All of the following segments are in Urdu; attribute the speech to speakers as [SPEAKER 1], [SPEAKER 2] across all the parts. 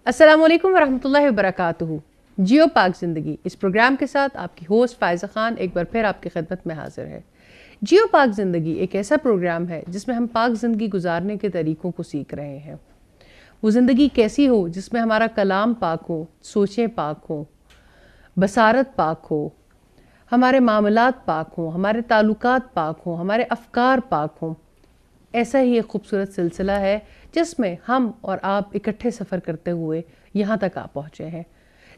[SPEAKER 1] السلام علیکم ورحمۃ اللہ وبرکاتہ۔ جیو پاک زندگی اس پروگرام کے ساتھ آپ کی ہوسٹ فائزہ خان ایک بار پھر آپ کی خدمت میں حاضر ہے۔ جیو پاک زندگی ایک ایسا پروگرام ہے جس میں ہم پاک زندگی گزارنے کے طریقوں کو سیکھ رہے ہیں۔ وہ زندگی کیسی ہو جس میں ہمارا کلام پاک ہو، سوچیں پاک ہوں، بصارت پاک ہو، ہمارے معاملات پاک ہوں، ہمارے تعلقات پاک ہوں، ہمارے افکار پاک ہوں۔ ایسا ہی ایک خوبصورت سلسلہ ہے جس میں ہم اور آپ اکٹھے سفر کرتے ہوئے یہاں تک آ پہنچے ہیں۔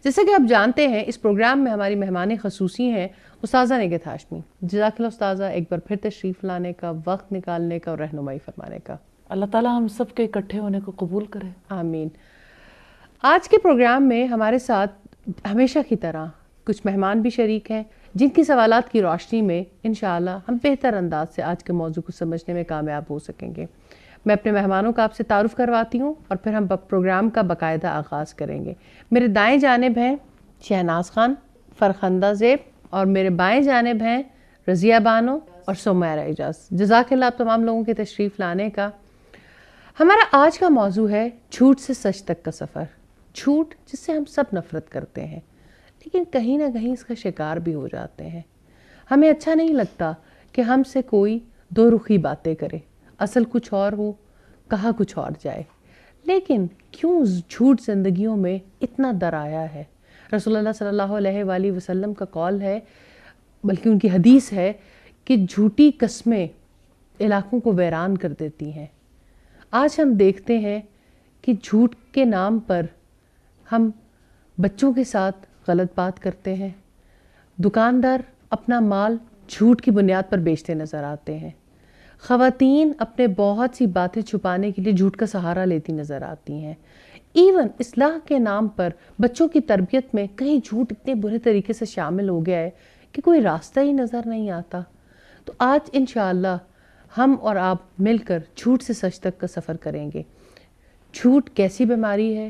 [SPEAKER 1] جیسا کہ آپ جانتے ہیں اس پروگرام میں ہماری مہمان خصوصی ہیں استاذہ نگہت ہاشمی۔ جزاک اللہ استاذہ ایک بار پھر تشریف لانے کا، وقت نکالنے کا اور رہنمائی فرمانے کا۔
[SPEAKER 2] اللہ تعالیٰ ہم سب کے اکٹھے ہونے کو قبول کرے،
[SPEAKER 1] آمین۔ آج کے پروگرام میں ہمارے ساتھ ہمیشہ کی طرح کچھ مہمان بھی شریک ہیں جن کی سوالات کی روشنی میں انشاءاللہ ہم بہتر انداز سے آج کے موضوع کو سمجھنے میں کامیاب ہو سکیں گے۔ میں اپنے مہمانوں کا آپ سے تعارف کرواتی ہوں اور پھر ہم پروگرام کا باقاعدہ آغاز کریں گے۔ میرے دائیں جانب ہیں شہناز خان، فرخندہ زیب، اور میرے بائیں جانب ہیں رضیہ بانو اور سمیرہ اعجاز۔ جزاک اللہ آپ تمام لوگوں کے تشریف لانے کا۔ ہمارا آج کا موضوع ہے جھوٹ سے سچ تک کا سفر۔ جھوٹ جس سے ہم سب نفرت کرتے ہیں لیکن کہیں نہ کہیں اس کا شکار بھی ہو جاتے ہیں۔ ہمیں اچھا نہیں لگتا کہ ہم سے کوئی دو رخی باتیں کرے، اصل کچھ اور ہو، کہا کچھ اور جائے۔ لیکن کیوں جھوٹ زندگیوں میں اتنا در آیا ہے؟ رسول اللہ صلی اللہ علیہ وآلہ وسلم کا قول ہے، بلکہ ان کی حدیث ہے کہ جھوٹی قسمیں علاقوں کو ویران کر دیتی ہیں۔ آج ہم دیکھتے ہیں کہ جھوٹ کے نام پر ہم بچوں کے ساتھ غلط بات کرتے ہیں، دکاندار اپنا مال جھوٹ کی بنیاد پر بیچتے نظر آتے ہیں، خواتین اپنے بہت سی باتیں چھپانے کے لیے جھوٹ کا سہارا لیتی نظر آتی ہیں۔ ایون اصلاح کے نام پر بچوں کی تربیت میں کہیں جھوٹ اتنے برے طریقے سے شامل ہو گیا ہے کہ کوئی راستہ ہی نظر نہیں آتا۔ تو آج انشاءاللہ ہم اور آپ مل کر جھوٹ سے سچ تک کا سفر کریں گے۔ جھوٹ کیسی بیماری ہے،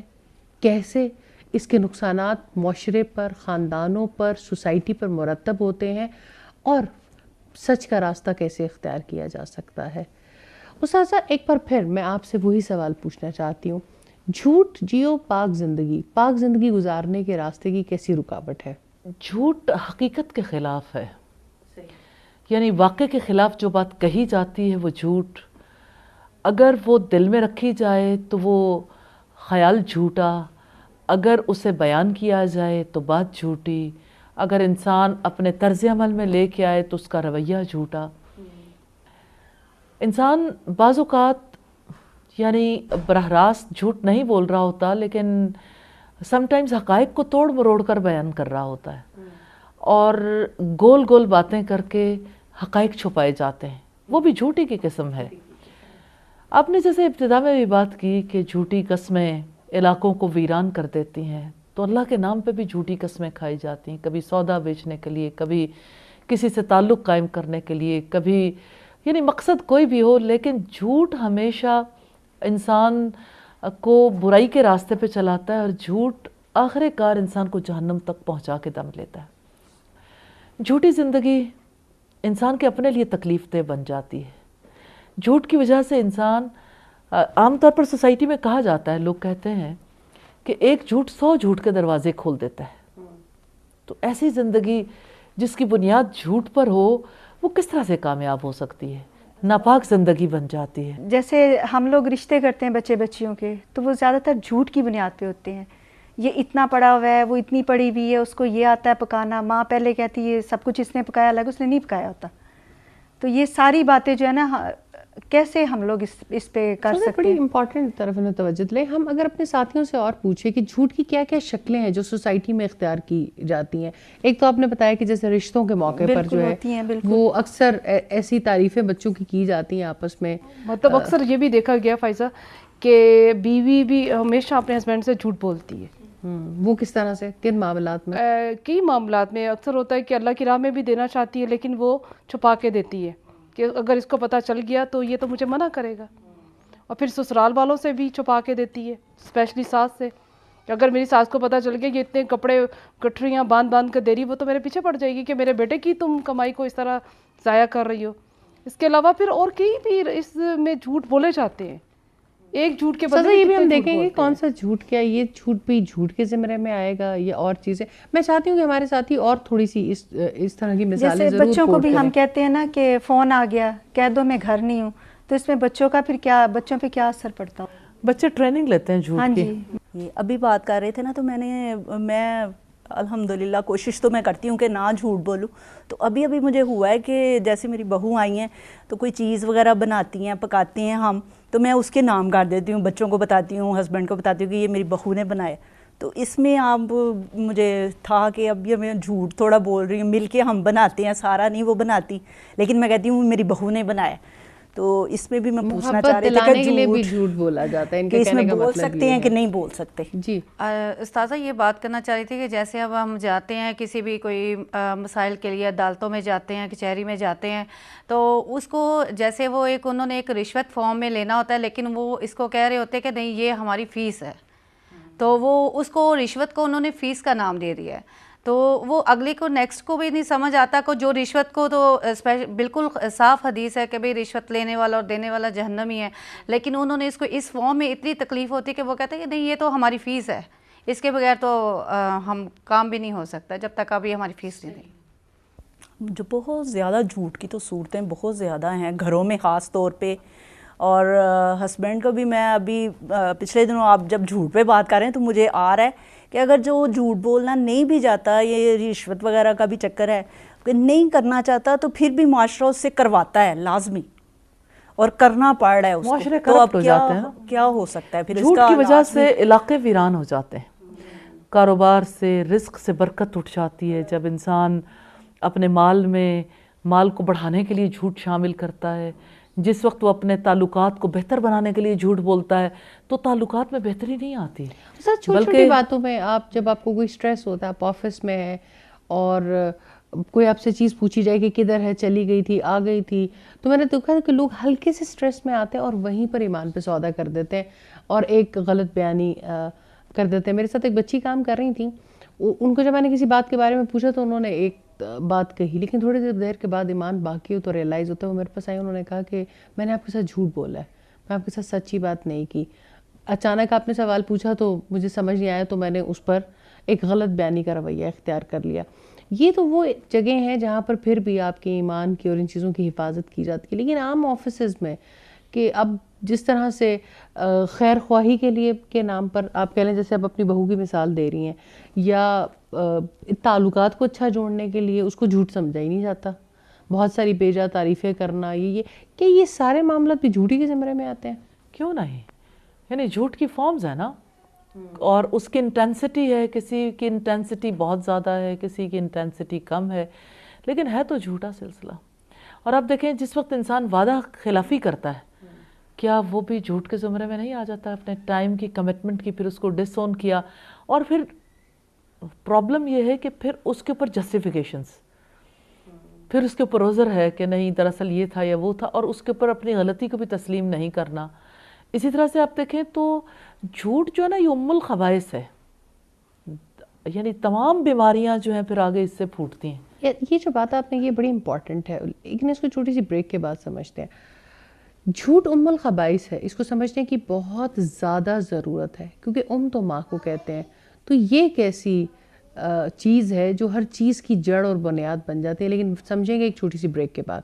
[SPEAKER 1] کیسے اس کے نقصانات معاشرے پر، خاندانوں پر، سوسائٹی پر مرتب ہوتے ہیں، اور سچ کا راستہ کیسے اختیار کیا جا سکتا ہے۔ استاذہ ایک بار پھر میں آپ سے وہی سوال پوچھنا چاہتی ہوں، جھوٹ جیو پاک زندگی گزارنے کے راستے کی کیسی رکاوٹ ہے؟
[SPEAKER 2] جھوٹ حقیقت کے خلاف ہے، یعنی واقع کے خلاف جو بات کہی جاتی ہے وہ جھوٹ، اگر وہ دل میں رکھی جائے تو وہ خیال جھوٹا، اگر اسے بیان کیا جائے تو بات جھوٹی، اگر انسان اپنے طرز عمل میں لے کے آئے تو اس کا رویہ جھوٹا۔ انسان بعض اوقات یعنی براہ راست جھوٹ نہیں بول رہا ہوتا، لیکن سم ٹائمز حقائق کو توڑ مروڑ کر بیان کر رہا ہوتا ہے، اور گول گول باتیں کر کے حقائق چھپائے جاتے ہیں، وہ بھی جھوٹی کی قسم ہے۔ آپ نے جیسے ابتدا میں بھی بات کی کہ جھوٹی قسمیں علاقوں کو ویران کر دیتی ہیں، تو اللہ کے نام پہ بھی جھوٹی قسمیں کھائی جاتی ہیں، کبھی سودا بیچنے کے لیے، کبھی کسی سے تعلق قائم کرنے کے لیے، کبھی یعنی مقصد کوئی بھی ہو، لیکن جھوٹ ہمیشہ انسان کو برائی کے راستے پہ چلاتا ہے، اور جھوٹ آخر کار انسان کو جہنم تک پہنچا کے دم لیتا ہے۔ جھوٹی زندگی انسان کے اپنے لیے تکلیف دہ بن جاتی ہے۔ جھوٹ کی وجہ سے انسان عام طور پر سوسائٹی میں کہا جاتا ہے، لوگ کہتے ہیں کہ ایک جھوٹ 100 جھوٹ کے دروازے کھول دیتا ہے۔ تو ایسی زندگی جس کی بنیاد جھوٹ پر ہو وہ کس طرح سے کامیاب ہو سکتی ہے؟ ناپاک زندگی بن جاتی ہے۔
[SPEAKER 3] جیسے ہم لوگ رشتے کرتے ہیں بچے بچیوں کے، تو وہ زیادہ تر جھوٹ کی بنیاد پہ ہوتے ہیں۔ یہ اتنا پڑھا ہوا ہے، وہ اتنی پڑھی ہوئی ہے، اس کو یہ آتا ہے پکانا، ماں پہلے کہتی ہے سب کچھ اس نے پکایا، الگ اس نے نہیں پکایا ہوتا۔ تو یہ ساری باتیں جو ہے نا، کیسے ہم لوگ اس پہ کر سکتے ہیں؟
[SPEAKER 1] بڑی امپورٹنٹ طرف میں توجہ لیں۔ ہم اگر اپنے ساتھیوں سے اور پوچھیں کہ جھوٹ کی کیا کیا شکلیں ہیں جو سوسائٹی میں اختیار کی جاتی ہیں۔ ایک تو آپ نے بتایا کہ جیسے رشتوں کے موقع پر جو ہے وہ اکثر ایسی تعریفیں بچوں کی جاتی ہیں آپس میں،
[SPEAKER 4] مطلب اکثر یہ بھی دیکھا گیا فائزہ کہ بیوی بھی ہمیشہ اپنے ہسبینڈ سے جھوٹ بولتی ہے،
[SPEAKER 1] وہ کس طرح سے، کن معاملات میں؟
[SPEAKER 4] کئی معاملات میں اکثر ہوتا ہے کہ اللہ کی راہ میں بھی دینا چاہتی ہے لیکن وہ چھپا کے دیتی ہے کہ اگر اس کو پتہ چل گیا تو یہ تو مجھے منع کرے گا. اور پھر سسرال والوں سے بھی چھپا کے دیتی ہے، اسپیشلی ساس سے، کہ اگر میری ساس کو پتہ چل گیا یہ اتنے کپڑے گٹھریاں باندھ کے دے رہی، وہ تو میرے پیچھے پڑ جائے گی کہ میرے بیٹے کی تم کمائی کو اس طرح ضائع کر رہی ہو. اس کے علاوہ پھر اور کئی بھی اس میں جھوٹ بولے جاتے ہیں. ایک جھوٹ کے بدلے
[SPEAKER 1] یہ بھی ہم دیکھیں گے کون سا جھوٹ کیا، یہ جھوٹ بھی جھوٹ کے زمرے میں آئے گا یا اور چیزیں. میں چاہتی ہوں کہ ہمارے ساتھی اور تھوڑی سی اس طرح کی مثالیں
[SPEAKER 3] جیسے بچوں کو بھی ہم کہتے ہیں نا کہ فون آ گیا کہہ دو میں گھر نہیں ہوں، تو اس میں بچوں کا پھر کیا، بچوں پہ کیا اثر پڑتا ہو؟
[SPEAKER 2] بچے ٹریننگ لیتے ہیں جھوٹ کی.
[SPEAKER 5] ابھی بات کر رہے تھے نا، تو میں الحمدللہ کوشش تو میں کرتی ہوں کہ نہ جھوٹ بولوں. تو ابھی مجھے ہوا ہے کہ جیسے میری بہو آئی ہیں تو کوئی چیز وغیرہ بناتی ہیں پکاتے ہیں ہم، تو میں اس کے نام کر دیتی ہوں، بچوں کو بتاتی ہوں، ہسبینڈ کو بتاتی ہوں کہ یہ میری بہو نے بنایا. تو اس میں اب مجھے تھا کہ اب یہ میں جھوٹ تھوڑا بول رہی ہوں، مل کے ہم بناتے ہیں، سارا نہیں وہ بناتی، لیکن میں کہتی ہوں میری بہو نے بنایا. تو اس میں بھی میں پوچھنا چاہ رہی تھی کہ
[SPEAKER 1] جھوٹ بولا جاتا ہے،
[SPEAKER 5] کہ اس میں بول سکتے ہیں کہ نہیں بول سکتے.
[SPEAKER 1] جی
[SPEAKER 6] استاذہ یہ بات کرنا چاہ رہی تھی کہ جیسے اب ہم جاتے ہیں کسی بھی کوئی مسائل کے لیے، عدالتوں میں جاتے ہیں، کچہری میں جاتے ہیں، تو اس کو جیسے وہ انہوں نے ایک رشوت فارم میں لینا ہوتا ہے، لیکن وہ اس کو کہہ رہے ہوتے ہیں کہ نہیں یہ ہماری فیس ہے، تو وہ اس کو رشوت کو انہوں نے فیس کا نام دے دیا ہے. تو وہ اگلے کو نیکسٹ کو بھی نہیں سمجھ آتا کو جو رشوت کو، تو بالکل صاف حدیث ہے کہ بھئی رشوت لینے والا اور دینے والا جہنمی ہے، لیکن انہوں نے اس کو اس فارم میں اتنی تکلیف ہوتی ہے کہ وہ کہتے ہیں کہ نہیں یہ تو ہماری فیس ہے، اس کے بغیر تو ہم کام بھی نہیں ہو سکتا جب تک ابھی ہماری فیس نہیں دیں.
[SPEAKER 5] جو بہت زیادہ جھوٹ کی تو صورتیں بہت زیادہ ہیں گھروں میں خاص طور پہ. اور ہسبینڈ کو بھی میں ابھی پچھلے دنوں، آپ جب جھوٹ پہ بات کر رہے ہیں تو مجھے آ رہا ہے کہ اگر جو جھوٹ بولنا نہیں بھی جاتا، یہ رشوت وغیرہ کا بھی چکر ہے کہ نہیں کرنا چاہتا، تو پھر بھی معاشرہ اس سے کرواتا ہے لازمی، اور کرنا پڑ رہا ہے اس کو.
[SPEAKER 2] معاشرے کرپٹ ہو جاتے ہیں،
[SPEAKER 5] کیا ہو سکتا ہے پھر؟
[SPEAKER 2] جھوٹ کی وجہ سے علاقے ویران ہو جاتے ہیں، کاروبار سے، رزق سے برکت اٹھ جاتی ہے. جب انسان اپنے مال کو بڑھانے کے لیے جھوٹ شامل کرتا ہے، جس وقت وہ اپنے تعلقات کو بہتر بنانے کے لیے جھوٹ بولتا ہے، تو تعلقات میں بہتری نہیں آتی.
[SPEAKER 1] چھوٹی چھوٹی باتوں میں جب آپ کو کوئی سٹریس ہوتا ہے، آپ آفس میں ہے اور کوئی آپ سے چیز پوچھی جائے کہ کدھر ہے، چلی گئی تھی، آ گئی تھی، تو میں نے دیکھا کہ لوگ ہلکے سے سٹریس میں آتے ہیں اور وہیں پر ایمان پہ سودا کر دیتے ہیں اور ایک غلط بیانی کر دیتے ہیں. میرے ساتھ ایک بچی کام کر رہی تھیں، ان کو جب میں نے کسی بات کے بارے میں پوچھا تو انہوں نے ایک بات کہی، لیکن تھوڑی دیر کے بعد ایمان باقی ہو تو ریئلائز ہوتا ہے. وہ میرے پاس آئی، انہوں نے کہا کہ میں نے آپ کے ساتھ جھوٹ بولا ہے، میں آپ کے ساتھ سچی بات نہیں کی. اچانک آپ نے سوال پوچھا تو مجھے سمجھ نہیں آیا، تو میں نے اس پر ایک غلط بیانی کا رویہ اختیار کر لیا. یہ تو وہ جگہ ہیں جہاں پر پھر بھی آپ کے ایمان کی اور ان چیزوں کی حفاظت کی جاتی ہے. لیکن عام آفیسز میں کہ اب جس طرح سے خیر خواہی کے لیے کے نام پر آپ کہہ لیں، جیسے آپ اپنی بہو کی مثال دے رہی ہیں، یا تعلقات کو اچھا جوڑنے کے لیے اس کو جھوٹ سمجھا ہی نہیں جاتا، بہت ساری بیجا تعریفیں کرنا، کہ یہ سارے معاملات بھی جھوٹی کے زمرے میں آتے ہیں.
[SPEAKER 2] کیوں نہیں؟ یعنی جھوٹ کی فارمز ہیں نا، اور اس کی انٹینسٹی ہے، کسی کی انٹینسٹی بہت زیادہ ہے، کسی کی انٹینسٹی کم ہے، لیکن ہے تو جھوٹا سلسلہ. اور اب دیکھیں جس وقت انسان وعدہ خلافی کرتا ہے، کیا وہ بھی جھوٹ کے زمرے میں نہیں آ جاتا؟ اپنے ٹائم کی کمٹمنٹ کی، پھر اس کو ڈس اون کیا، اور پھر پرابلم یہ ہے کہ پھر اس کے اوپر جسٹیفیکیشنز، پھر اس کے اوپر عذر ہے کہ نہیں دراصل یہ تھا یا وہ تھا، اور اس کے اوپر اپنی غلطی کو بھی تسلیم نہیں کرنا. اسی طرح سے آپ دیکھیں تو جھوٹ جو ہے نا، یہ ام الخبائث ہے، یعنی تمام بیماریاں جو ہیں پھر آگے اس سے پھوٹتی ہیں.
[SPEAKER 1] یہ جو بات آپ نے یہ بڑی امپورٹنٹ ہے، لیکن اس کو چھوٹی سی بریک کے بعد سمجھتے ہیں. جھوٹ ام الخبائث ہے، اس کو سمجھنے کی بہت زیادہ ضرورت ہے، کیونکہ تو ماں کو کہتے ہیں. تو یہ ایک ایسی چیز ہے جو ہر چیز کی جڑ اور بنیاد بن جاتی ہے. لیکن سمجھیں گے ایک چھوٹی سی بریک کے بعد.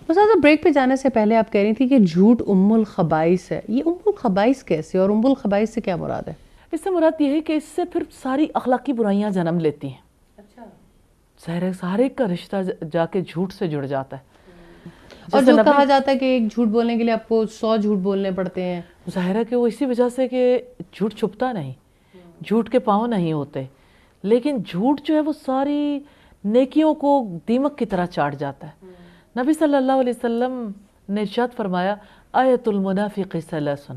[SPEAKER 1] استاذہ بریک پہ جانے سے پہلے آپ کہہ رہی تھی کہ جھوٹ ام الخبائث ہے. یہ ام الخبائث کیسے اور ام الخبائث سے کیا مراد ہے؟
[SPEAKER 2] اس سے مراد یہ ہے کہ اس سے پھر ساری اخلاقی برائیاں جنم لیتی ہیں. ظاہر ہے ہر ایک کا رشتہ جا کے جھوٹ سے جڑ جاتا ہے.
[SPEAKER 1] اور جو کہا جاتا ہے کہ ایک جھوٹ بولنے کے لیے آپ کو 100 جھوٹ بولنے پڑتے ہیں.
[SPEAKER 2] ظاہر ہے کہ وہ اسی وجہ سے کہ جھوٹ چھپتا نہیں, جھوٹ کے پاؤں نہیں ہوتے, لیکن جھوٹ جو ہے وہ ساری نیکیوں کو دیمک کی طرح چاٹ جاتا ہے. نبی صلی اللہ علیہ وسلم نے ارشاد فرمایا آیت المنافق ثلاثن,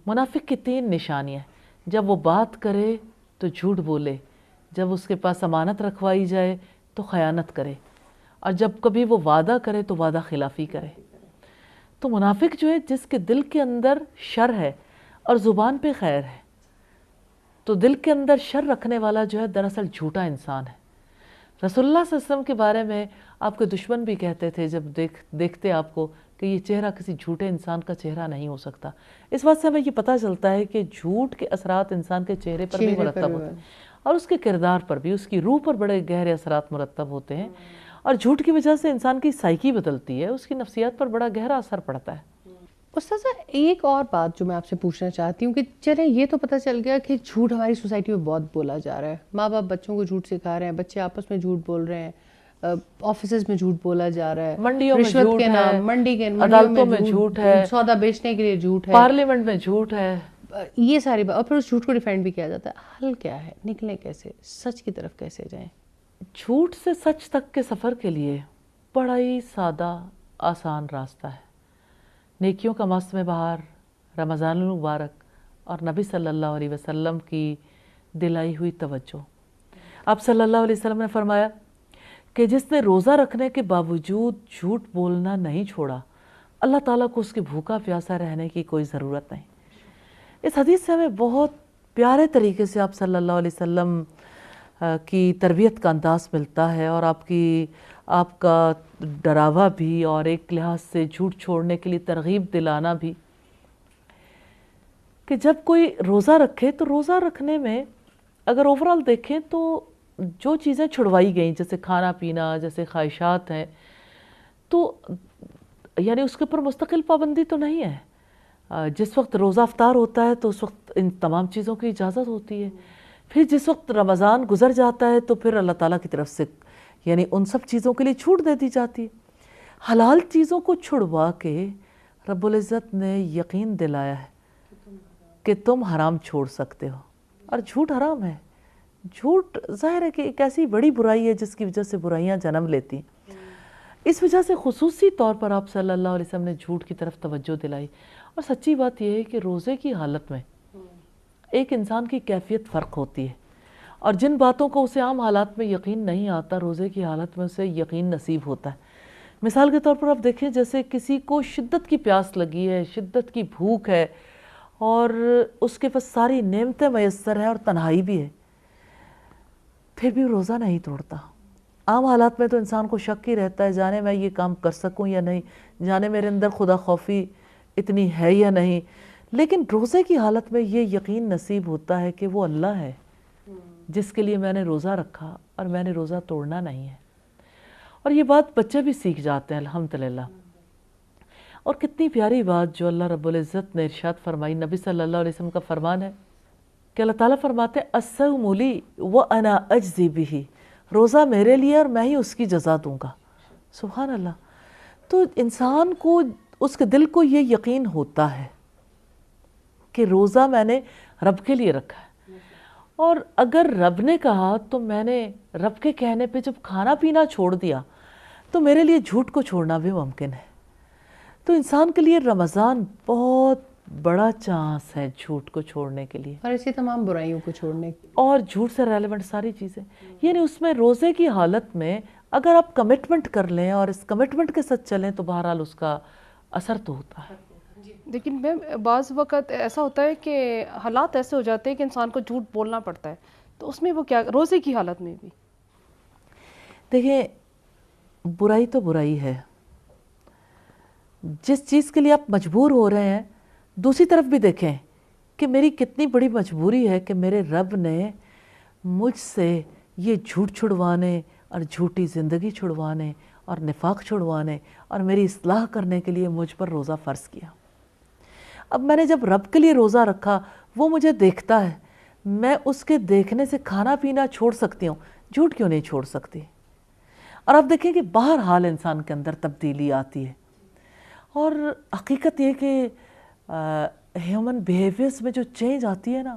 [SPEAKER 2] منافق کی 3 نشانیاں, جب وہ بات کرے تو جھوٹ بولے, جب اس کے پاس امانت رکھوائی جائے تو خیانت کرے, اور جب کبھی وہ وعدہ کرے تو وعدہ خلافی کرے. تو منافق جو ہے جس کے دل کے اندر شر ہے اور زبان پہ خیر ہے, تو دل کے اندر شر رکھنے والا جو ہے دراصل جھوٹا انسان ہے. رسول اللہ صلی اللہ علیہ وسلم کے بارے میں آپ کے دشمن بھی کہتے تھے جب دیکھتے آپ کو کہ یہ چہرہ کسی جھوٹے انسان کا چہرہ نہیں ہو سکتا. اس بات سے ہمیں یہ پتہ چلتا ہے کہ جھوٹ کے اثرات انسان کے چہرے پر بھی مرتب ہوتے ہیں اور اس کے کردار پر بھی, اس کی روح پر بڑے گہرے اثرات مرتب ہوتے ہیں. اور جھوٹ کی وجہ سے انسان کی سائیکی بدلتی ہے, اس کی نفسیات پر بڑا گہرا اثر پڑتا ہے.
[SPEAKER 1] استاذہ ایک اور بات جو میں آپ سے پوچھنا چاہتی ہوں کہ چلیں یہ تو پتہ چل گیا کہ جھوٹ ہماری سوسائٹی میں بہت بولا جا رہا ہے, ماں باپ بچوں کو جھوٹ سکھا رہے ہیں, بچے آپس میں جھوٹ بول رہے ہیں, آفیسز میں جھوٹ بولا جا رہا ہے,
[SPEAKER 2] منڈیوں میں
[SPEAKER 1] رشوت
[SPEAKER 2] جھوٹ
[SPEAKER 1] کے
[SPEAKER 2] ہے,
[SPEAKER 1] نام, منڈی کے
[SPEAKER 2] عدالتوں میں جھوٹ ہے,
[SPEAKER 1] سودا بیچنے کے لیے جھوٹ ہے,
[SPEAKER 2] پارلیمنٹ میں جھوٹ ہے,
[SPEAKER 1] یہ ساری بات, اور پھر اس جھوٹ کو ڈیفینڈ بھی کیا جاتا ہے. حل کیا ہے, نکلیں کیسے, سچ کی طرف کیسے جائیں؟
[SPEAKER 2] جھوٹ سے سچ تک کے سفر کے لیے بڑا ہی سادہ آسان راستہ ہے. نیکیوں کا موسم بہار, رمضان المبارک اور نبی صلی اللہ علیہ وسلم کی دلائی ہوئی توجہ. آپ صلی اللہ علیہ وسلم نے فرمایا کہ جس نے روزہ رکھنے کے باوجود جھوٹ بولنا نہیں چھوڑا, اللہ تعالیٰ کو اس کے بھوکا پیاسا رہنے کی کوئی ضرورت نہیں. اس حدیث سے ہمیں بہت پیارے طریقے سے آپ صلی اللہ علیہ وسلم کی تربیت کا انداز ملتا ہے, اور آپ کا ڈراوا بھی, اور ایک لحاظ سے جھوٹ چھوڑنے کے لیے ترغیب دلانا بھی, کہ جب کوئی روزہ رکھے تو روزہ رکھنے میں اگر اوورال دیکھیں تو جو چیزیں چھڑوائی گئیں جیسے کھانا پینا, جیسے خواہشات ہیں, تو یعنی اس کے اوپر مستقل پابندی تو نہیں ہے. جس وقت روزہ افطار ہوتا ہے تو اس وقت ان تمام چیزوں کی اجازت ہوتی ہے. پھر جس وقت رمضان گزر جاتا ہے تو پھر اللہ تعالیٰ کی طرف سے یعنی ان سب چیزوں کے لیے چھوٹ دے دی جاتی ہے. حلال چیزوں کو چھڑوا کے رب العزت نے یقین دلایا ہے کہ تم حرام چھوڑ سکتے ہو, اور جھوٹ حرام ہے. جھوٹ ظاہر ہے کہ ایک ایسی بڑی برائی ہے جس کی وجہ سے برائیاں جنم لیتی ہیں. اس وجہ سے خصوصی طور پر آپ صلی اللہ علیہ وسلم نے جھوٹ کی طرف توجہ دلائی. اور سچی بات یہ ہے کہ روزے کی حالت میں ایک انسان کی کیفیت فرق ہوتی ہے, اور جن باتوں کو اسے عام حالات میں یقین نہیں آتا, روزے کی حالت میں اسے یقین نصیب ہوتا ہے. مثال کے طور پر آپ دیکھیں جیسے کسی کو شدت کی پیاس لگی ہے, شدت کی بھوک ہے, اور اس کے پاس ساری نعمتیں میسر ہیں اور تنہائی بھی ہے, پھر بھی روزہ نہیں توڑتا. عام حالات میں تو انسان کو شک ہی رہتا ہے, جانے میں یہ کام کر سکوں یا نہیں, جانے میرے اندر خدا خوفی اتنی ہے یا نہیں. لیکن روزے کی حالت میں یہ یقین نصیب ہوتا ہے کہ وہ اللہ ہے جس کے لیے میں نے روزہ رکھا اور میں نے روزہ توڑنا نہیں ہے. اور یہ بات بچے بھی سیکھ جاتے ہیں الحمدللہ. اور کتنی پیاری بات جو اللہ رب العزت نے ارشاد فرمائی, نبی صلی اللہ علیہ وسلم کا فرمان ہے کہ اللہ تعالیٰ فرماتے ہیں الصوم لی وانا اجزی بہ, روزہ میرے لیے اور میں ہی اس کی جزا دوں گا. سبحان اللہ. تو انسان کو اس کے دل کو یہ یقین ہوتا ہے کہ روزہ میں نے رب کے لیے رکھا ہے, اور اگر رب نے کہا تو میں نے رب کے کہنے پہ جب کھانا پینا چھوڑ دیا تو میرے لیے جھوٹ کو چھوڑنا بھی ممکن ہے. تو انسان کے لیے رمضان بہت بڑا چانس ہے جھوٹ کو چھوڑنے کے لیے,
[SPEAKER 1] اور اسی تمام برائیوں کو چھوڑنے کی,
[SPEAKER 2] اور جھوٹ سے ریلیونٹ ساری چیزیں. یعنی اس میں روزے کی حالت میں اگر آپ کمٹمنٹ کر لیں اور اس کمٹمنٹ کے ساتھ چلیں تو بہرحال اس کا اثر تو ہوتا ہے.
[SPEAKER 4] لیکن میم بعض وقت ایسا ہوتا ہے کہ حالات ایسے ہو جاتے ہیں کہ انسان کو جھوٹ بولنا پڑتا ہے, تو اس میں وہ کیا, روزے کی حالت میں بھی
[SPEAKER 2] دیکھیں برائی تو برائی ہے, جس چیز کے لیے آپ مجبور ہو رہے ہیں دوسری طرف بھی دیکھیں کہ میری کتنی بڑی مجبوری ہے کہ میرے رب نے مجھ سے یہ جھوٹ چھڑوانے اور جھوٹی زندگی چھڑوانے اور نفاق چھڑوانے اور میری اصلاح کرنے کے لیے مجھ پر روزہ فرض کیا. اب میں نے جب رب کے لیے روزہ رکھا، وہ مجھے دیکھتا ہے، میں اس کے دیکھنے سے کھانا پینا چھوڑ سکتی ہوں، جھوٹ کیوں نہیں چھوڑ سکتی؟ اور اب دیکھیں کہ بہرحال انسان کے اندر تبدیلی آتی ہے. اور حقیقت یہ کہ ہیومن بیہیویئرس میں جو چینج آتی ہے نا،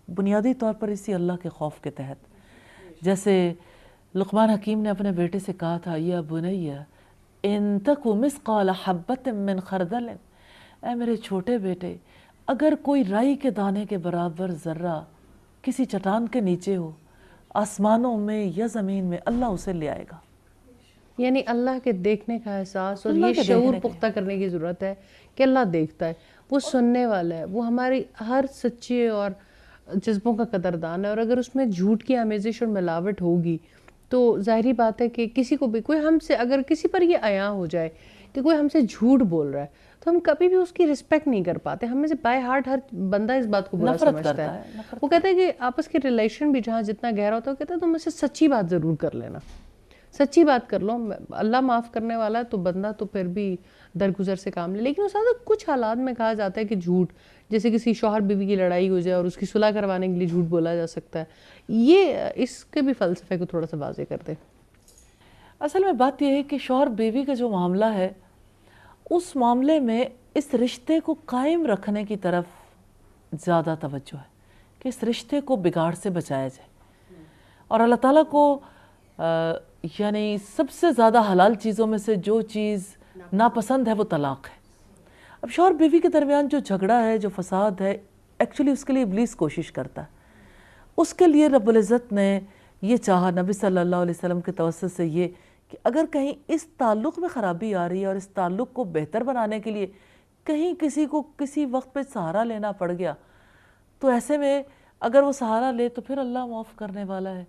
[SPEAKER 2] بنیادی طور پر اسی اللہ کے خوف کے تحت. جیسے لقمان حکیم نے اپنے بیٹے سے کہا تھا، یا بنی ان تک مثقال حبۃ من خردل، اے میرے چھوٹے بیٹے، اگر کوئی رائی کے دانے کے برابر ذرہ کسی چٹان کے نیچے ہو، آسمانوں میں یا زمین میں، اللہ اسے لے آئے گا.
[SPEAKER 1] یعنی اللہ کے دیکھنے کا احساس اور
[SPEAKER 2] اللہ
[SPEAKER 1] یہ
[SPEAKER 2] کے
[SPEAKER 1] شعور
[SPEAKER 2] دیکھنے کا.
[SPEAKER 1] پختہ کرنے کی ضرورت ہے کہ اللہ دیکھتا ہے، وہ سننے والا ہے، وہ ہماری ہر سچے اور جذبوں کا قدردان ہے. اور اگر اس میں جھوٹ کی آمیزش اور ملاوٹ ہوگی تو ظاہری بات ہے کہ کسی کو بھی، کوئی ہم سے اگر کسی پر یہ عیاں ہو جائے کہ کوئی ہم سے جھوٹ بول رہا ہے تو ہم کبھی بھی اس کی رسپیکٹ نہیں کر پاتے. ہم میں سے بائی ہارٹ ہر بندہ اس بات کو برا
[SPEAKER 2] نفرت
[SPEAKER 1] سمجھتا
[SPEAKER 2] کرتا
[SPEAKER 1] ہے.
[SPEAKER 2] ہے.
[SPEAKER 1] وہ کہتا ہے کہ آپس کے ریلیشن بھی جہاں جتنا گہرا ہوتا ہے، وہ کہتا ہے تم مجھ سے سچی بات ضرور کر لینا، سچی بات کر لو، اللہ معاف کرنے والا ہے تو بندہ تو پھر بھی درگزر سے کام لے. لیکن اس وقت کچھ حالات میں کہا جاتا ہے کہ جھوٹ، جیسے کسی شوہر بیوی کی لڑائی ہو جائے اور اس کی صلح کروانے کے لیے جھوٹ بولا جا سکتا ہے. یہ اس کے بھی فلسفے کو تھوڑا سا واضح کر دیں.
[SPEAKER 2] اصل میں بات یہ ہے کہ شوہر بیوی کا جو معاملہ ہے، اس معاملے میں اس رشتے کو قائم رکھنے کی طرف زیادہ توجہ ہے کہ اس رشتے کو بگاڑ سے بچایا جائے. اور اللہ تعالیٰ کو یعنی سب سے زیادہ حلال چیزوں میں سے جو چیز ناپسند ہے وہ طلاق ہے. اب شوہر بیوی کے درمیان جو جھگڑا ہے، جو فساد ہے، ایکچولی اس کے لیے ابلیس کوشش کرتا ہے. اس کے لیے رب العزت نے یہ چاہا نبی صلی اللہ علیہ وسلم کے توسط سے یہ کہ اگر کہیں اس تعلق میں خرابی آ رہی ہے اور اس تعلق کو بہتر بنانے کے لیے کہیں کسی کو کسی وقت پہ سہارا لینا پڑ گیا، تو ایسے میں اگر وہ سہارا لے تو پھر اللہ معاف کرنے والا ہے.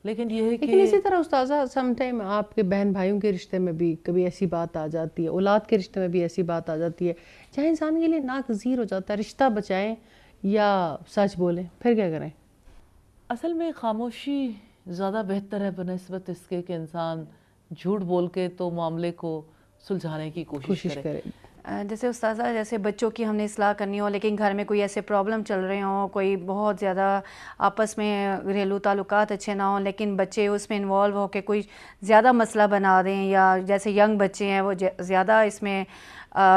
[SPEAKER 2] لیکن یہ ہے
[SPEAKER 1] لیکن اسی طرح استاذہ سم ٹائم آپ کے بہن بھائیوں کے رشتے میں بھی کبھی ایسی بات آ جاتی ہے، اولاد کے رشتے میں بھی ایسی بات آ جاتی ہے جہاں انسان کے لیے ناگزیر ہو جاتا ہے رشتہ بچائیں یا سچ بولیں، پھر کیا کریں؟
[SPEAKER 2] اصل میں خاموشی زیادہ بہتر ہے بنسبت اس کے کہ انسان جھوٹ بول کے تو معاملے کو سلجھانے کی کوشش کرے.
[SPEAKER 6] جیسے استاذہ، جیسے بچوں کی ہم نے اصلاح کرنی ہو لیکن گھر میں کوئی ایسے پرابلم چل رہے ہوں، کوئی بہت زیادہ آپس میں گھریلو تعلقات اچھے نہ ہوں، لیکن بچے اس میں انوالو ہو کے کوئی زیادہ مسئلہ بنا دیں، یا جیسے ینگ بچے ہیں وہ زیادہ اس میں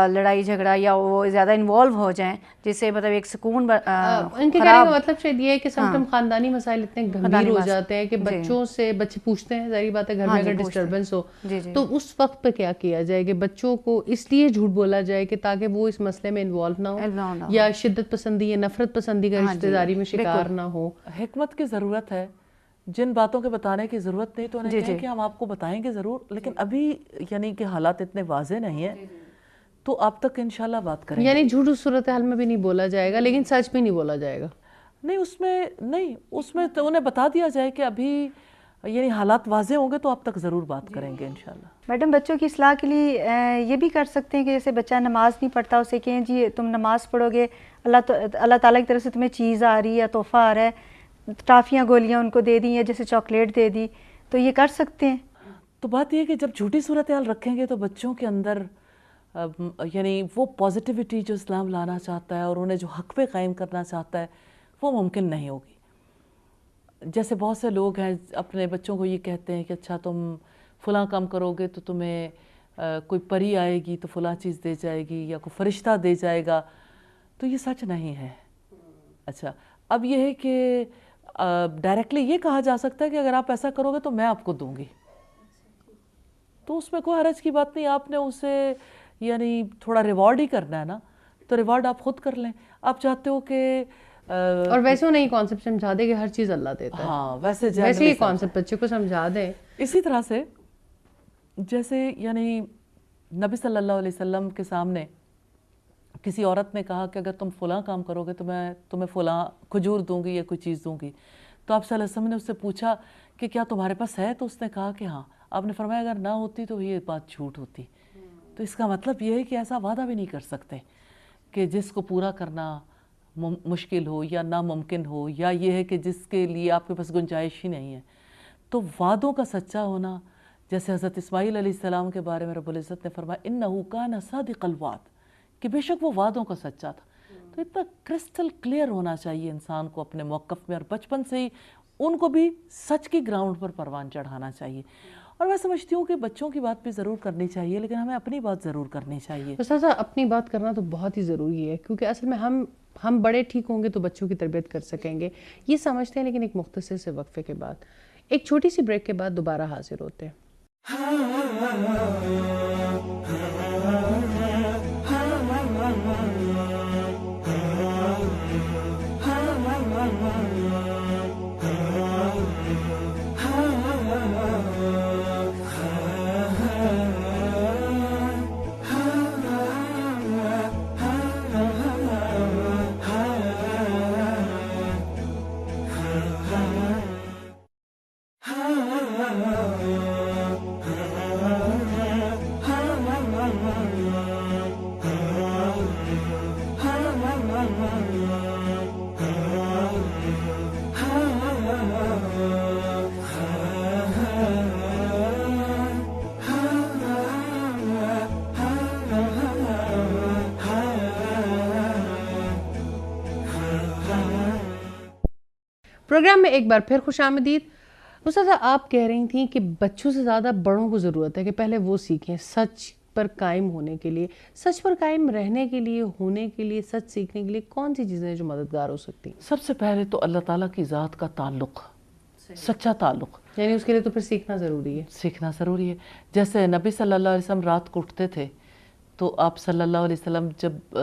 [SPEAKER 6] لڑائی جھگڑا یا وہ زیادہ انوالو ہو جائیں، جس سے مطلب ایک سکون
[SPEAKER 1] ان کے کہنے کا مطلب شاید یہ ہے کہ سم ٹائم خاندانی مسائل اتنے گمبھیر ہو جاتے ہیں کہ بچوں سے بچے پوچھتے ہیں، ظاہری بات ہے گھر میں اگر ڈسٹربنس ہو تو اس وقت پہ کیا کیا جائے کہ بچوں کو اس لیے جھوٹ بولا جائے کہ تاکہ وہ اس مسئلے میں انوالو نہ ہو یا شدت پسندی یا نفرت پسندی کا رشتہ داری میں شکار نہ ہو.
[SPEAKER 2] حکمت کی ضرورت ہے، جن باتوں کے بتانے کی ضرورت نہیں تو انہیں کہیں کہ ہم آپ کو بتائیں گے ضرور، لیکن ابھی یعنی کہ حالات اتنے واضح نہیں ہیں تو آپ تک انشاءاللہ بات کریں گے.
[SPEAKER 1] یعنی جھوٹ اس صورتحال میں بھی نہیں بولا جائے گا لیکن سچ بھی نہیں بولا جائے گا.
[SPEAKER 2] نہیں اس میں تو انہیں بتا دیا جائے کہ ابھی یعنی حالات واضح ہوں گے تو آپ تک ضرور بات کریں گے انشاءاللہ.
[SPEAKER 3] میڈم بچوں کی اصلاح کے لیے یہ بھی کر سکتے ہیں کہ جیسے بچہ نماز نہیں پڑھتا، اسے کہیں جی تم نماز پڑھو گے، اللہ تعالیٰ کی طرف سے تمہیں چیز آ رہی ہے، تحفہ آ رہا ہے، ٹافیاں گولیاں ان کو دے دی یا جیسے چاکلیٹ دے دی، تو یہ کر سکتے ہیں.
[SPEAKER 2] تو بات یہ ہے کہ جب جھوٹی صورتحال رکھیں گے تو بچوں کے اندر یعنی وہ پازیٹیوٹی جو اسلام لانا چاہتا ہے اور انہیں جو حق پہ قائم کرنا چاہتا ہے وہ ممکن نہیں ہوگی. جیسے بہت سے لوگ ہیں اپنے بچوں کو یہ کہتے ہیں کہ اچھا تم فلاں کام کرو گے تو تمہیں کوئی پری آئے گی تو فلاں چیز دے جائے گی یا کوئی فرشتہ دے جائے گا، تو یہ سچ نہیں ہے. اچھا اب یہ ہے کہ ڈائریکٹلی یہ کہا جا سکتا ہے کہ اگر آپ ایسا کرو گے تو میں آپ کو دوں گی، تو اس میں کوئی حرج کی بات نہیں. آپ نے اسے یعنی تھوڑا ریوارڈ ہی کرنا ہے نا، تو ریوارڈ آپ خود کر لیں. آپ چاہتے ہو کہ
[SPEAKER 1] اور ویسے انہیں یہ کانسیپٹ سمجھا دے کہ ہر چیز اللہ دیتا ہے.
[SPEAKER 2] ہاں ویسے
[SPEAKER 1] یہ کانسیپٹ بچے کو سمجھا دیں.
[SPEAKER 2] اسی طرح سے جیسے یعنی نبی صلی اللہ علیہ وسلم کے سامنے کسی عورت نے کہا کہ اگر تم فلاں کام کرو گے تو میں تمہیں فلاں کھجور دوں گی یا کوئی چیز دوں گی، تو آپ صلی اللہ علیہ وسلم نے اس سے پوچھا کہ کیا تمہارے پاس ہے؟ تو اس نے کہا کہ ہاں. آپ نے فرمایا اگر نہ ہوتی تو یہ بات جھوٹ ہوتی. تو اس کا مطلب یہ ہے کہ ایسا وعدہ بھی نہیں کر سکتے کہ جس کو پورا کرنا مشکل ہو یا ناممکن ہو، یا یہ ہے کہ جس کے لیے آپ کے پاس گنجائش ہی نہیں ہے. تو وعدوں کا سچا ہونا جیسے حضرت اسماعیل علیہ السلام کے بارے میں رب العزت نے فرمایا انہو کان صادق الوعد، کہ بے شک وہ وعدوں کا سچا تھا. تو اتنا کرسٹل کلیئر ہونا چاہیے انسان کو اپنے موقف میں، اور بچپن سے ہی ان کو بھی سچ کی گراؤنڈ پر پروان چڑھانا چاہیے. اور میں سمجھتی ہوں کہ بچوں کی بات بھی ضرور کرنی چاہیے، لیکن ہمیں اپنی بات ضرور کرنی چاہیے.
[SPEAKER 1] استاذہ اپنی بات کرنا تو بہت ہی ضروری ہے، کیونکہ اصل میں ہم بڑے ٹھیک ہوں گے تو بچوں کی تربیت کر سکیں گے، یہ سمجھتے ہیں. لیکن ایک مختصر سے وقفے کے بعد، ایک چھوٹی سی بریک کے بعد دوبارہ حاضر ہوتے ہیں. پروگرام میں ایک بار پھر خوش آمدید. استاذہ آپ کہہ رہی تھیں کہ بچوں سے زیادہ بڑوں کو ضرورت ہے کہ پہلے وہ سیکھیں سچ پر قائم ہونے کے لیے. سچ پر قائم رہنے کے لیے، ہونے کے لیے، سچ سیکھنے کے لیے کون سی چیزیں جو مددگار ہو سکتی ہیں؟
[SPEAKER 2] سب سے پہلے تو اللہ تعالیٰ کی ذات کا تعلق، سچا تعلق،
[SPEAKER 1] یعنی اس کے لیے تو پھر سیکھنا ضروری ہے.
[SPEAKER 2] سیکھنا ضروری ہے. جیسے نبی صلی اللہ علیہ وسلم رات کو اٹھتے تھے تو آپ صلی اللہ علیہ وسلم جب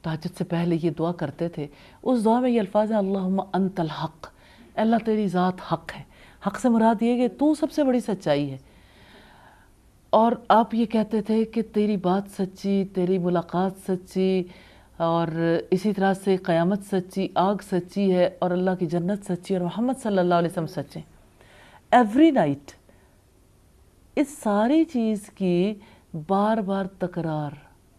[SPEAKER 2] تہجد سے پہلے یہ دعا کرتے تھے، اس دعا میں یہ الفاظ ہیں اللہم انت الحق، اللہ تیری ذات حق ہے. حق سے مراد یہ کہ تو سب سے بڑی سچائی ہے. اور آپ یہ کہتے تھے کہ تیری بات سچی، تیری ملاقات سچی، اور اسی طرح سے قیامت سچی، آگ سچی ہے، اور اللہ کی جنت سچی، اور محمد صلی اللہ علیہ وسلم سچے. ایوری نائٹ اس ساری چیز کی بار بار تکرار،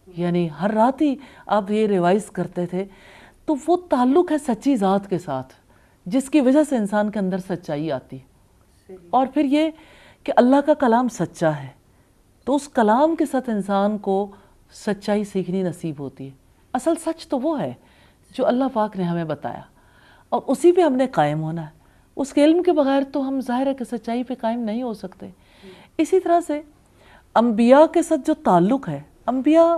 [SPEAKER 2] یعنی ہر رات ہی آپ یہ ریوائز کرتے تھے. تو وہ تعلق ہے سچی ذات کے ساتھ، جس کی وجہ سے انسان کے اندر سچائی آتی ہے. اور پھر یہ کہ اللہ کا کلام سچا ہے، تو اس کلام کے ساتھ انسان کو سچائی سیکھنی نصیب ہوتی ہے. اصل سچ تو وہ ہے جو اللہ پاک نے ہمیں بتایا، اور اسی پہ ہم نے قائم ہونا ہے. اس کے علم کے بغیر تو ہم ظاہر ہے کہ سچائی پہ قائم نہیں ہو سکتے. اسی طرح سے انبیاء کے ساتھ جو تعلق ہے، انبیاء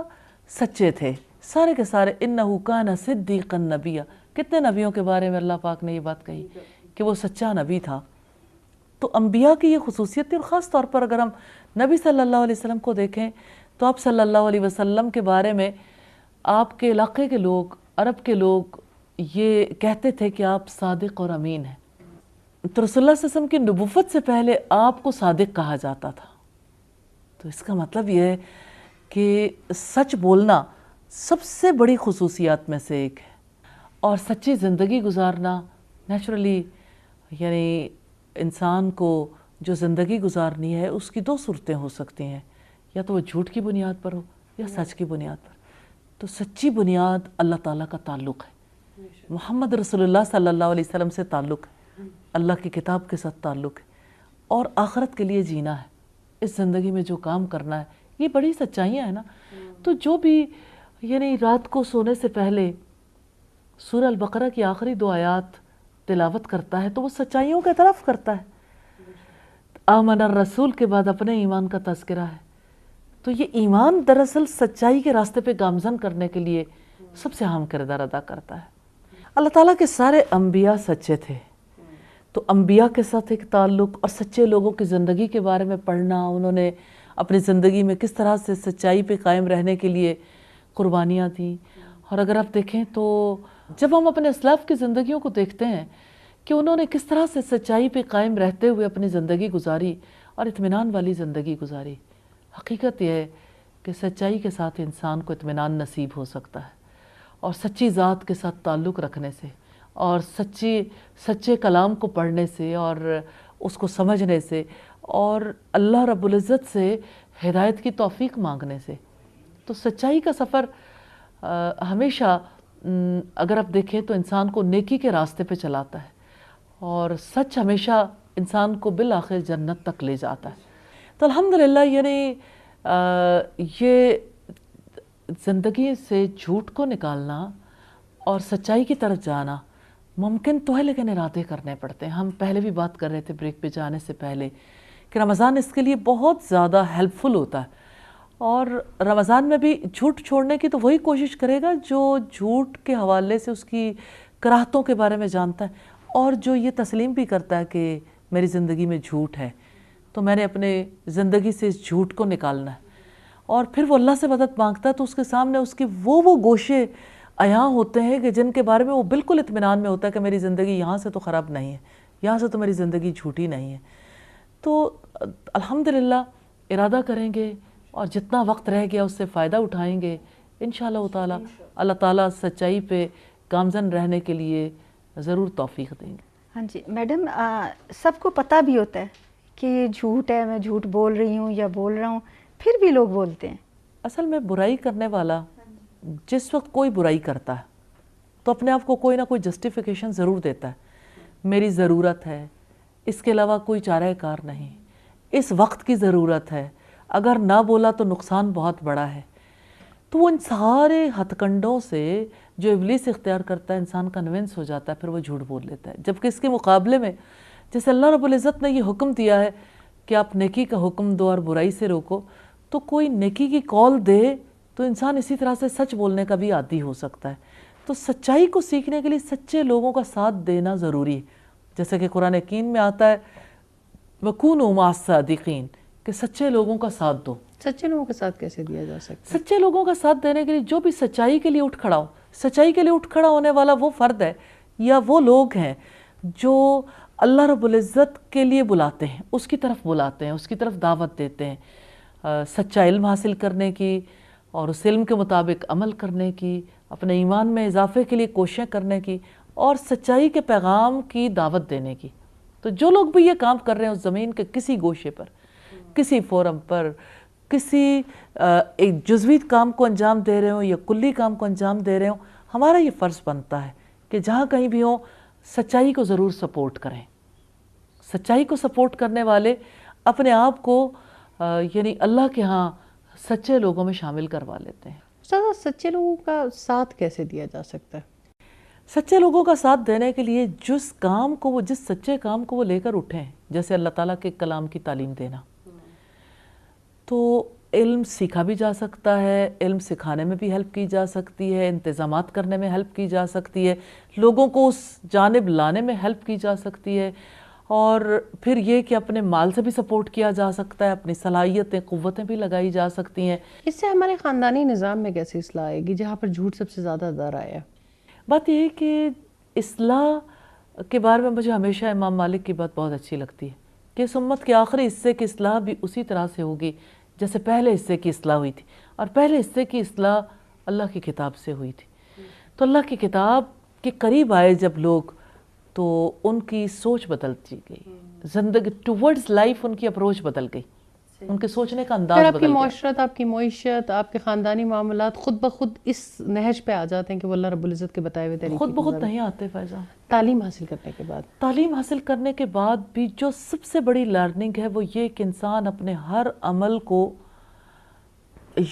[SPEAKER 2] سچے تھے سارے کے سارے. انہو کان صدیقا نبیا، کتنے نبیوں کے بارے میں اللہ پاک نے یہ بات کہی کہ وہ سچا نبی تھا. تو انبیاء کی یہ خصوصیت تھی. اور خاص طور پر اگر ہم نبی صلی اللہ علیہ وسلم کو دیکھیں تو آپ صلی اللہ علیہ وسلم کے بارے میں آپ کے علاقے کے لوگ، عرب کے لوگ یہ کہتے تھے کہ آپ صادق اور امین ہیں. تو رسول اللہ صلی اللہ علیہ وسلم کی نبوت سے پہلے آپ کو صادق کہا جاتا تھا. تو اس کا مطلب یہ ہے کہ سچ بولنا سب سے بڑی خصوصیات میں سے ایک ہے. اور سچی زندگی گزارنا نیچرلی، یعنی انسان کو جو زندگی گزارنی ہے اس کی دو صورتیں ہو سکتی ہیں، یا تو وہ جھوٹ کی بنیاد پر ہو یا سچ کی بنیاد پر. تو سچی بنیاد اللہ تعالیٰ کا تعلق ہے، محمد رسول اللہ صلی اللہ علیہ وسلم سے تعلق ہے، اللہ کی کتاب کے ساتھ تعلق ہے، اور آخرت کے لیے جینا ہے. اس زندگی میں جو کام کرنا ہے، یہ بڑی سچائیاں ہیں نا. تو جو بھی یعنی رات کو سونے سے پہلے سورہ البقرہ کی آخری 2 آیات تلاوت کرتا ہے تو وہ سچائیوں کا اعتراف کرتا ہے. آمن الرسول کے بعد اپنے ایمان کا تذکرہ ہے. تو یہ ایمان دراصل سچائی کے راستے پہ گامزن کرنے کے لیے سب سے اہم کردار ادا کرتا ہے. اللہ تعالیٰ کے سارے انبیاء سچے تھے، تو انبیاء کے ساتھ ایک تعلق اور سچے لوگوں کی زندگی کے بارے میں پڑھنا، انہوں نے اپنی زندگی میں کس طرح سے سچائی پہ قائم رہنے کے لیے قربانیاں دیں. اور اگر آپ دیکھیں تو جب ہم اپنے اسلاف کی زندگیوں کو دیکھتے ہیں کہ انہوں نے کس طرح سے سچائی پہ قائم رہتے ہوئے اپنی زندگی گزاری اور اطمینان والی زندگی گزاری. حقیقت یہ ہے کہ سچائی کے ساتھ انسان کو اطمینان نصیب ہو سکتا ہے، اور سچی ذات کے ساتھ تعلق رکھنے سے، اور سچے کلام کو پڑھنے سے، اور اس کو سمجھنے سے، اور اللہ رب العزت سے ہدایت کی توفیق مانگنے سے. تو سچائی کا سفر ہمیشہ اگر آپ دیکھیں تو انسان کو نیکی کے راستے پہ چلاتا ہے، اور سچ ہمیشہ انسان کو بالآخر جنت تک لے جاتا ہے. تو الحمدللہ یعنی یہ زندگی سے جھوٹ کو نکالنا اور سچائی کی طرف جانا ممکن تو ہے، لیکن ارادے کرنے پڑتے ہیں. ہم پہلے بھی بات کر رہے تھے بریک پہ جانے سے پہلے کہ رمضان اس کے لیے بہت زیادہ ہیلپ فل ہوتا ہے. اور رمضان میں بھی جھوٹ چھوڑنے کی تو وہی کوشش کرے گا جو جھوٹ کے حوالے سے اس کی کراہتوں کے بارے میں جانتا ہے، اور جو یہ تسلیم بھی کرتا ہے کہ میری زندگی میں جھوٹ ہے تو میں نے اپنے زندگی سے اس جھوٹ کو نکالنا ہے. اور پھر وہ اللہ سے مدد مانگتا ہے تو اس کے سامنے اس کے وہ گوشے عیاں ہوتے ہیں کہ جن کے بارے میں وہ بالکل اطمینان میں ہوتا ہے کہ میری زندگی یہاں سے تو خراب نہیں ہے، یہاں سے تو میری زندگی جھوٹی نہیں ہے. تو الحمدللہ ارادہ کریں گے اور جتنا وقت رہ گیا اس سے فائدہ اٹھائیں گے انشاءاللہ تعالی. اللہ تعالیٰ سچائی پہ گامزن رہنے کے لیے ضرور توفیق دیں گے.
[SPEAKER 3] ہاں جی میڈم، سب کو پتہ بھی ہوتا ہے کہ یہ جھوٹ ہے، میں جھوٹ بول رہی ہوں یا بول رہا ہوں، پھر بھی لوگ بولتے ہیں.
[SPEAKER 2] اصل میں برائی کرنے والا جس وقت کوئی برائی کرتا ہے تو اپنے آپ کو کوئی نہ کوئی جسٹیفیکیشن ضرور دیتا ہے. میری ضرورت ہے، اس کے علاوہ کوئی چارہ کار نہیں، اس وقت کی ضرورت ہے، اگر نہ بولا تو نقصان بہت بڑا ہے. تو وہ ان سارے ہتھ کنڈوں سے جو ابلیس اختیار کرتا ہے انسان کنونس ہو جاتا ہے، پھر وہ جھوٹ بول لیتا ہے. جبکہ اس کے مقابلے میں جیسے اللہ رب العزت نے یہ حکم دیا ہے کہ آپ نیکی کا حکم دو اور برائی سے روکو، تو کوئی نیکی کی کال دے تو انسان اسی طرح سے سچ بولنے کا بھی عادی ہو سکتا ہے. تو سچائی کو سیکھنے کے لیے سچے لوگوں کا ساتھ دینا ضروری ہے. جیسے کہ قرآن حکیم میں آتا ہے وَكُونُوا مَعَ الصَّادِقِينَ کہ سچے لوگوں کا ساتھ دو.
[SPEAKER 1] سچے لوگوں کے ساتھ کیسے دیا جا سکتا ہے؟
[SPEAKER 2] سچے لوگوں کا ساتھ دینے کے لیے جو بھی سچائی کے لیے اٹھ کھڑا ہو، سچائی کے لیے اٹھ کھڑا ہونے والا وہ فرد ہے یا وہ لوگ ہیں جو اللہ رب العزت کے لیے بلاتے ہیں، اس کی طرف بلاتے ہیں، اس کی طرف دعوت دیتے ہیں سچا علم حاصل کرنے کی اور اس علم کے مطابق عمل کرنے کی، اپنے ایمان میں اضافے کے لیے کوششیں کرنے کی اور سچائی کے پیغام کی دعوت دینے کی. تو جو لوگ بھی یہ کام کر رہے ہیں اس زمین کے کسی گوشے پر، کسی فورم پر، کسی ایک جزوی کام کو انجام دے رہے ہوں یا کلی کام کو انجام دے رہے ہوں، ہمارا یہ فرض بنتا ہے کہ جہاں کہیں بھی ہوں سچائی کو ضرور سپورٹ کریں. سچائی کو سپورٹ کرنے والے اپنے آپ کو یعنی اللہ کے ہاں سچے لوگوں میں شامل کروا لیتے ہیں.
[SPEAKER 1] استاد سچے لوگوں کا ساتھ کیسے دیا جا سکتا ہے؟
[SPEAKER 2] سچے لوگوں کا ساتھ دینے کے لیے جس سچے کام کو وہ لے کر اٹھیں، جیسے اللہ تعالیٰ کے کلام کی تعلیم دینا، تو علم سیکھا بھی جا سکتا ہے، علم سکھانے میں بھی ہیلپ کی جا سکتی ہے، انتظامات کرنے میں ہیلپ کی جا سکتی ہے، لوگوں کو اس جانب لانے میں ہیلپ کی جا سکتی ہے، اور پھر یہ کہ اپنے مال سے بھی سپورٹ کیا جا سکتا ہے، اپنی صلاحیتیں قوتیں بھی لگائی جا سکتی ہیں.
[SPEAKER 1] اس سے ہمارے خاندانی نظام میں کیسے اصلاح آئے گی جہاں پر جھوٹ سب سے زیادہ در آیا؟
[SPEAKER 2] بات یہ ہے کہ اصلاح کے بارے میں مجھے ہمیشہ امام مالک کی بات بہت اچھی لگتی ہے کہ اس امت کے آخری حصے کی اصلاح بھی اسی طرح سے ہوگی جیسے پہلے حصے کی اصلاح ہوئی تھی، اور پہلے حصے کی اصلاح اللہ کی کتاب سے ہوئی تھی. تو اللہ کی کتاب کے قریب آئے جب لوگ تو ان کی سوچ بدلتی گئی، زندگی ٹورڈز لائف ان کی اپروچ بدل گئی، ان کے سوچنے کا انداز بدل گیا.
[SPEAKER 1] آپ کی معاشرت، آپ کی معیشت، آپ کے خاندانی معاملات خود بخود اس نہج پہ آ جاتے ہیں کہ وہ اللہ رب العزت کے بتائے ہوئے طریقے
[SPEAKER 2] خود بخود نہیں آتے فیضا.
[SPEAKER 1] تعلیم حاصل کرنے کے بعد،
[SPEAKER 2] تعلیم حاصل کرنے کے بعد بھی جو سب سے بڑی لرننگ ہے وہ یہ کہ انسان اپنے ہر عمل کو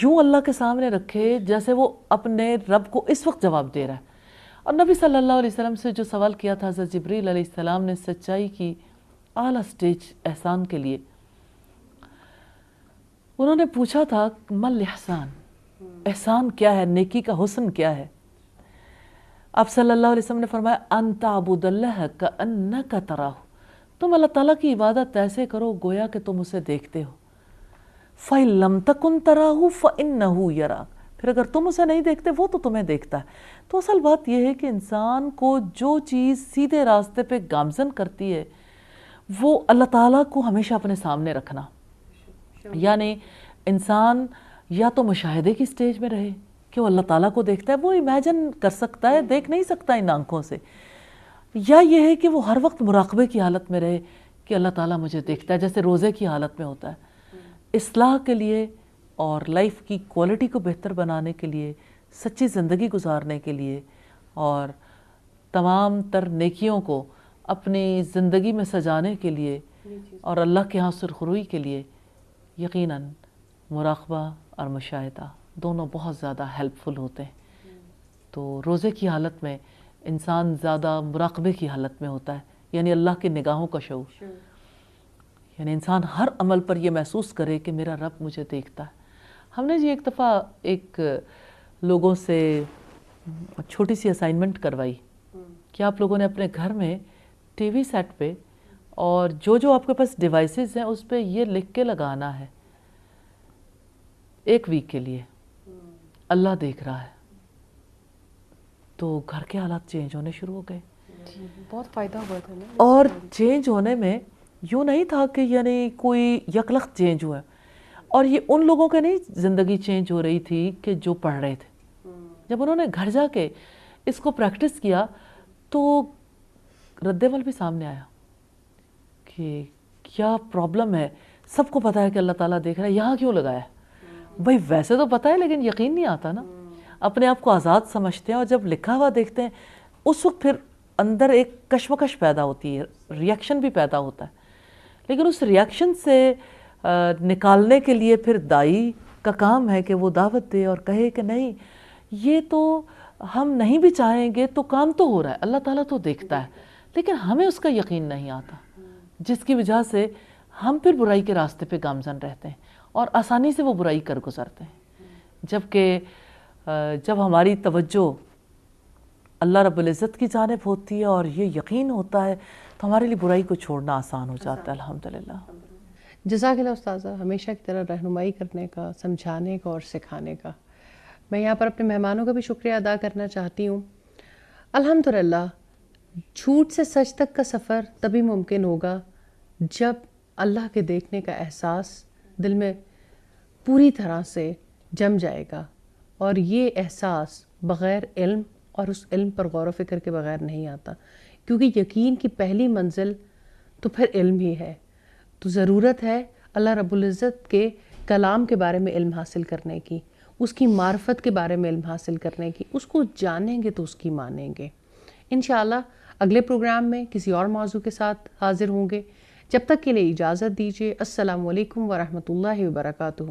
[SPEAKER 2] یوں اللہ کے سامنے رکھے جیسے وہ اپنے رب کو اس وقت جواب دے رہا ہے. اور نبی صلی اللہ علیہ وسلم سے جو سوال کیا تھا حضرت جبریل علیہ السلام نے سچائی کی اعلیٰ سٹیج احسان کے لیے، انہوں نے پوچھا تھا مل احسان، احسان کیا ہے، نیکی کا حسن کیا ہے؟ آپ صلی اللہ علیہ وسلم نے فرمایا ان تعبد اللہ کأنک تراہ، تم اللہ تعالیٰ کی عبادت ایسے کرو گویا کہ تم اسے دیکھتے ہو. فَإِن لَمْ تَكُنْ تَرَاهُ فَإِنَّهُ يَرَاكَ، پھر اگر تم اسے نہیں دیکھتے وہ تو تمہیں دیکھتا ہے. تو اصل بات یہ ہے کہ انسان کو جو چیز سیدھے راستے پہ گامزن کرتی ہے وہ اللہ تعالیٰ کو ہمیشہ اپنے سامنے رکھنا، یعنی انسان یا تو مشاہدے کی سٹیج میں رہے کہ وہ اللہ تعالیٰ کو دیکھتا ہے، وہ امیجن کر سکتا ہے، دیکھ نہیں سکتا ان آنکھوں سے، یا یہ ہے کہ وہ ہر وقت مراقبے کی حالت میں رہے کہ اللہ تعالیٰ مجھے دیکھتا ہے، جیسے روزے کی حالت میں ہوتا ہے. اصلاح کے لیے اور لائف کی کوالٹی کو بہتر بنانے کے لیے، سچی زندگی گزارنے کے لیے اور تمام تر نیکیوں کو اپنی زندگی میں سجانے کے لیے اور اللہ کے ہاں سرخروئی کے لیے یقیناً مراقبہ اور مشاہدہ دونوں بہت زیادہ ہیلپ فل ہوتے ہیں. تو روزے کی حالت میں انسان زیادہ مراقبے کی حالت میں ہوتا ہے، یعنی اللہ کی نگاہوں کا شعور. یعنی انسان ہر عمل پر یہ محسوس کرے کہ میرا رب مجھے دیکھتا ہے. ہم نے جی ایک دفعہ ایک لوگوں سے چھوٹی سی اسائنمنٹ کروائی کہ آپ لوگوں نے اپنے گھر میں ٹی وی سیٹ پہ اور جو آپ کے پاس ڈیوائسز ہیں اس پہ یہ لکھ کے لگانا ہے 1 ویک کے لیے، اللہ دیکھ رہا ہے. تو گھر کے حالات چینج ہونے شروع ہو گئے.
[SPEAKER 4] بہت فائدہ ہوا تھا نا.
[SPEAKER 2] اور چینج ہونے میں یوں نہیں تھا کہ یعنی کوئی یکلخت چینج ہوا، اور یہ ان لوگوں کے نہیں زندگی چینج ہو رہی تھی کہ جو پڑھ رہے تھے. جب انہوں نے گھر جا کے اس کو پریکٹس کیا تو رد عمل بھی سامنے آیا کہ کیا پرابلم ہے. سب کو پتا ہے کہ اللہ تعالیٰ دیکھ رہا ہے، یہاں کیوں لگایا ہے؟ بھائی ویسے تو پتا ہے لیکن یقین نہیں آتا نا. اپنے آپ کو آزاد سمجھتے ہیں اور جب لکھا ہوا دیکھتے ہیں اس وقت پھر اندر ایک کشمکش پیدا ہوتی ہے، ریاکشن بھی پیدا ہوتا ہے. لیکن اس ریاکشن سے نکالنے کے لیے پھر دائی کا کام ہے کہ وہ دعوت دے اور کہے کہ نہیں، یہ تو ہم نہیں بھی چاہیں گے تو کام تو ہو رہا ہے، اللہ تعالیٰ تو دیکھتا ہے، لیکن ہمیں اس کا یقین نہیں آتا، جس کی وجہ سے ہم پھر برائی کے راستے پہ گامزن رہتے ہیں اور آسانی سے وہ برائی کر گزرتے ہیں. جبکہ جب ہماری توجہ اللہ رب العزت کی جانب ہوتی ہے اور یہ یقین ہوتا ہے تو ہمارے لیے برائی کو چھوڑنا آسان ہو جاتا ہے. الحمدللہ.
[SPEAKER 1] جزاک اللہ استاذہ، ہمیشہ کی طرح رہنمائی کرنے کا، سمجھانے کا اور سکھانے کا. میں یہاں پر اپنے مہمانوں کا بھی شکریہ ادا کرنا چاہتی ہوں. الحمدللہ جھوٹ سے سچ تک کا سفر تبھی ممکن ہوگا جب اللہ کے دیکھنے کا احساس دل میں پوری طرح سے جم جائے گا، اور یہ احساس بغیر علم اور اس علم پر غور و فکر کے بغیر نہیں آتا، کیونکہ یقین کی پہلی منزل تو پھر علم ہی ہے. تو ضرورت ہے اللہ رب العزت کے کلام کے بارے میں علم حاصل کرنے کی، اس کی معرفت کے بارے میں علم حاصل کرنے کی. اس کو جانیں گے تو اس کی مانیں گے. انشاءاللہ اگلے پروگرام میں کسی اور موضوع کے ساتھ حاضر ہوں گے. جب تک کے لیے اجازت دیجیے. السلام علیکم ورحمۃ اللہ وبرکاتہ.